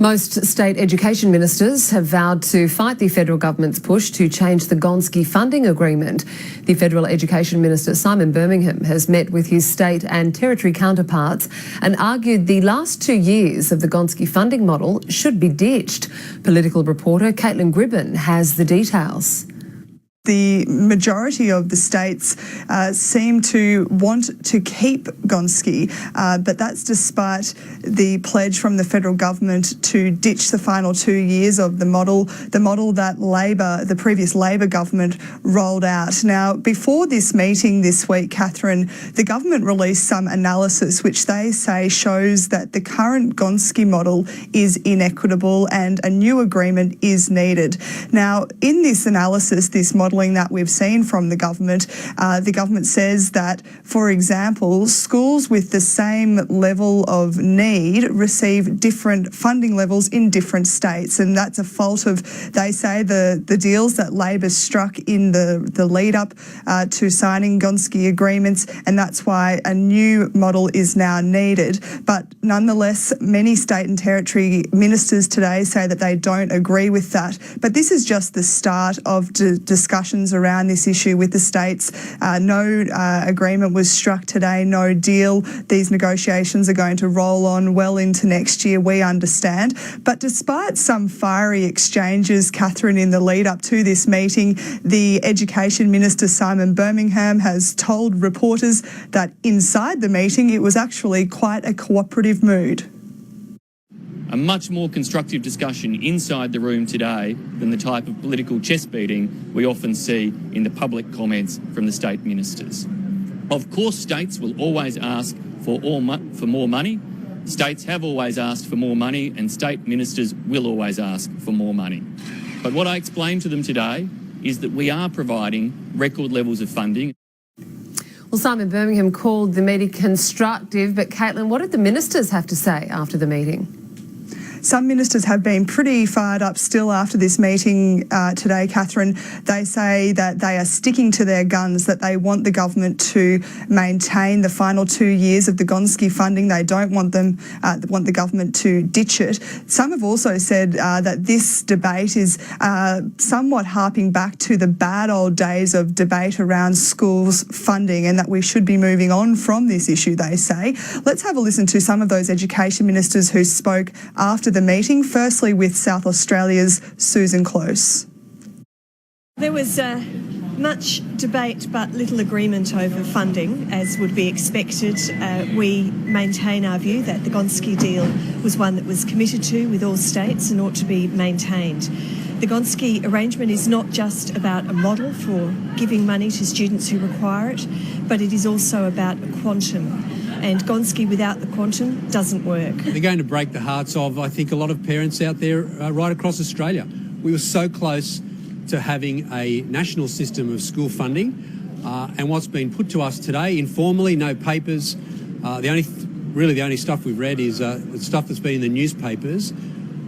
Most state education ministers have vowed to fight the federal government's push to change the Gonski funding agreement. The Federal Education Minister, Simon Birmingham, has met with his state and territory counterparts and argued the last 2 years of the Gonski funding model should be ditched. Political reporter Caitlin Gribben has the details. The majority of the states seem to want to keep Gonski, but that's despite the pledge from the federal government to ditch the final 2 years of the model that the previous Labor government rolled out. Now, before this meeting this week, Catherine, the government released some analysis which they say shows that the current Gonski model is inequitable and a new agreement is needed. Now, in this analysis, this modelling that we've seen from the government says that, for example, schools with the same level of need receive different funding levels in different states, and that's a fault of, they say, the deals that Labor struck in the lead up to signing Gonski agreements, and that's why a new model is now needed. But nonetheless, many state and territory ministers today say that they don't agree with that. But this is just the start of discussions around this issue with the states. No agreement was struck today, no deal. These negotiations are going to roll on well into next year, we understand. But despite some fiery exchanges, Catherine, in the lead up to this meeting, the Education Minister, Simon Birmingham, has told reporters that inside the meeting it was actually quite a cooperative mood. A much more constructive discussion inside the room today than the type of political chest beating we often see in the public comments from the state ministers. Of course, states will always ask for more money. States have always asked for more money, and state ministers will always ask for more money. But what I explained to them today is that we are providing record levels of funding. Well, Simon Birmingham called the meeting constructive, but Caitlin, what did the ministers have to say after the meeting? Some ministers have been pretty fired up still after this meeting today, Catherine. They say that they are sticking to their guns, that they want the government to maintain the final 2 years of the Gonski funding. They don't want the government to ditch it. Some have also said that this debate is somewhat harping back to the bad old days of debate around schools funding, and that we should be moving on from this issue, they say. Let's have a listen to some of those education ministers who spoke after the meeting, firstly with South Australia's Susan Close. There was much debate but little agreement over funding, as would be expected. We maintain our view that the Gonski deal was one that was committed to with all states and ought to be maintained. The Gonski arrangement is not just about a model for giving money to students who require it, but it is also about a quantum. And Gonski without the quantum doesn't work. They're going to break the hearts of, I think, a lot of parents out there right across Australia. We were so close to having a national system of school funding, and what's been put to us today, informally, no papers. The only stuff we've read is stuff that's been in the newspapers.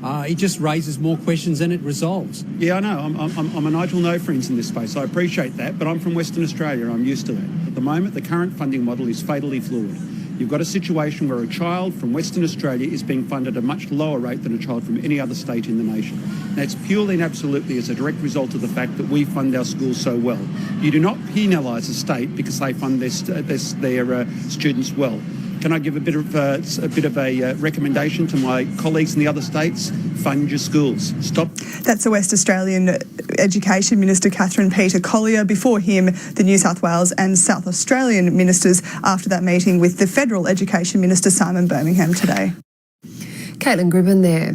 It just raises more questions than it resolves. Yeah, I know. I'm a Nigel No friends in this space. I appreciate that, but I'm from Western Australia and I'm used to that. At the moment, the current funding model is fatally flawed. You've got a situation where a child from Western Australia is being funded at a much lower rate than a child from any other state in the nation. That's purely and absolutely as a direct result of the fact that we fund our schools so well. You do not penalise a state because they fund their students well. Can I give a bit of a recommendation to my colleagues in the other states? Fund your schools. Stop. That's the West Australian Education Minister, Catherine Peter Collier. Before him, the New South Wales and South Australian ministers after that meeting with the Federal Education Minister, Simon Birmingham, today. Caitlin Gribben there.